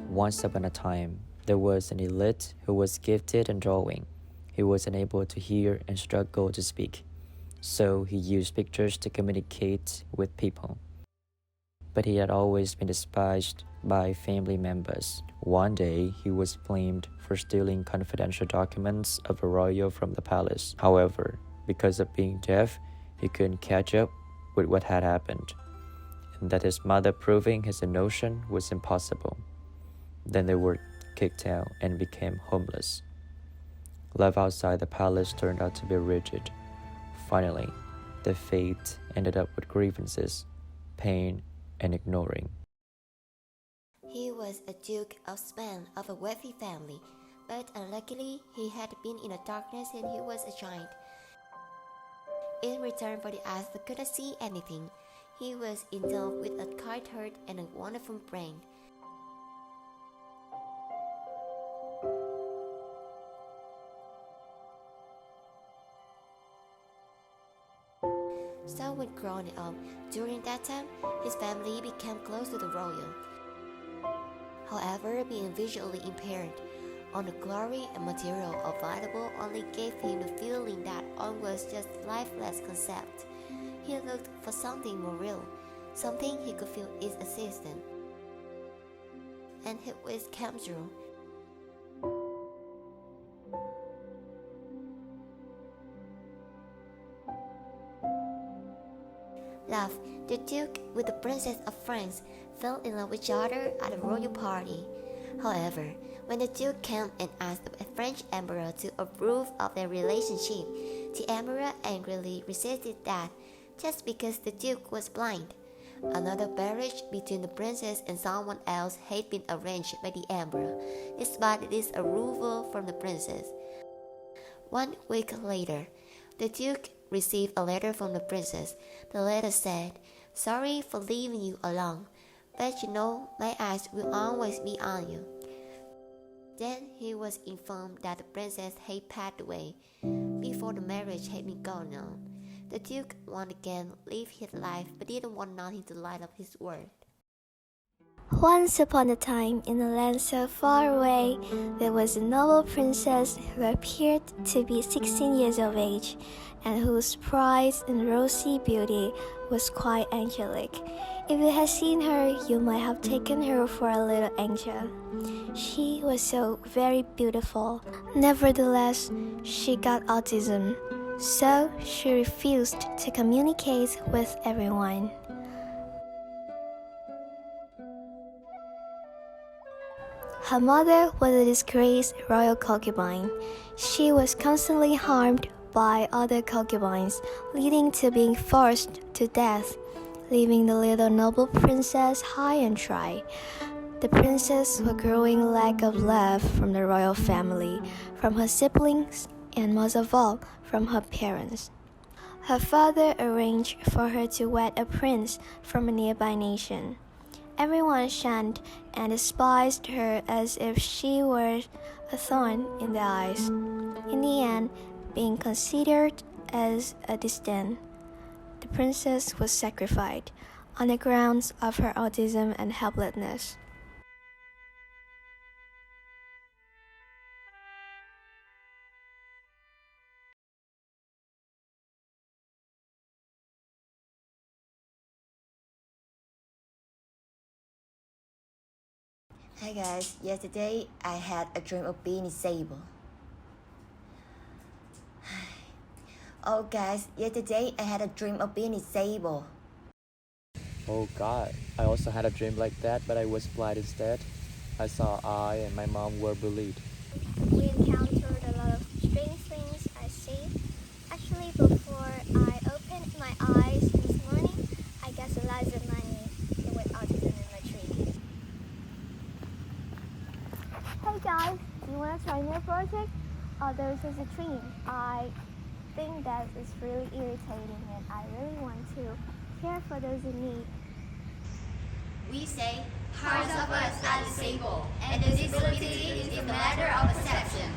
Once upon a time, there was an elite who was gifted in drawing. He was unable to hear and struggled to speak, so he used pictures to communicate with people. But he had always been despised by family members. One day, he was blamed for stealing confidential documents of a royal from the palace. However, because of being deaf, he couldn't catch up with what had happened, and that his mother proving his notion was impossible. Then they were kicked out and became homeless. Life outside the palace turned out to be rigid. Finally, their fate ended up with grievances, pain, and ignoring. He was a Duke of Spain of a wealthy family, but unluckily he had been in the darkness since he was a child. In return for the eyes that couldn't see anything, he was endowed with a kind heart and a wonderful brain. So when growing up, during that time, his family became close to the royal. However, being visually impaired, all the glory and material available only gave him the feeling that all was just lifeless concept. He looked for something more real, something he could feel its existence. And his wish came true. Love, the Duke with the Princess of France fell in love with each other at a royal party. However, when the Duke came and asked the French Emperor to approve of their relationship, the Emperor angrily resisted that, just because the Duke was blind. Another marriage between the princess and someone else had been arranged by the Emperor, despite this approval from the princess. 1 week later, the Duke received a letter from the princess. The letter said, "Sorry for leaving you alone, but you know my eyes will always be on you." Then he was informed that the princess had passed away before the marriage had been going on. The Duke once again lived his life but didn't want nothing to light up his world. Once upon a time, in a land so far away, there was a noble princess who appeared to be 16 years of age, and whose pride and rosy beauty was quite angelic. If you had seen her, you might have taken her for a little angel. She was so very beautiful. Nevertheless, she got autism, so she refused to communicate with everyone. Her mother was a disgraced royal concubine. She was constantly harmed by other concubines, leading to being forced to death, leaving the little noble princess high and dry. The princess was growing lack of love from the royal family, from her siblings, and most of all, from her parents. Her father arranged for her to wed a prince from a nearby nation. Everyone shunned and despised her as if she were a thorn in their eyes. In the end, being considered as a disdain, the princess was sacrificed on the grounds of her autism and helplessness. Hi guys, yesterday I had a dream of being disabled. Oh guys, yesterday I had a dream of being disabled. Oh God, I also had a dream like that, but I was blind instead. I saw I and my mom were bullied. We encountered a lot of strange things I see. Actually, before I opened my eyes this morning, I got a lot of money with autism in my dream. Hey guys, do you want to try new project? There's a dream. I think that is really irritating and I really want to care for those in need. We say, parts of us are disabled, and disability is a matter of perception.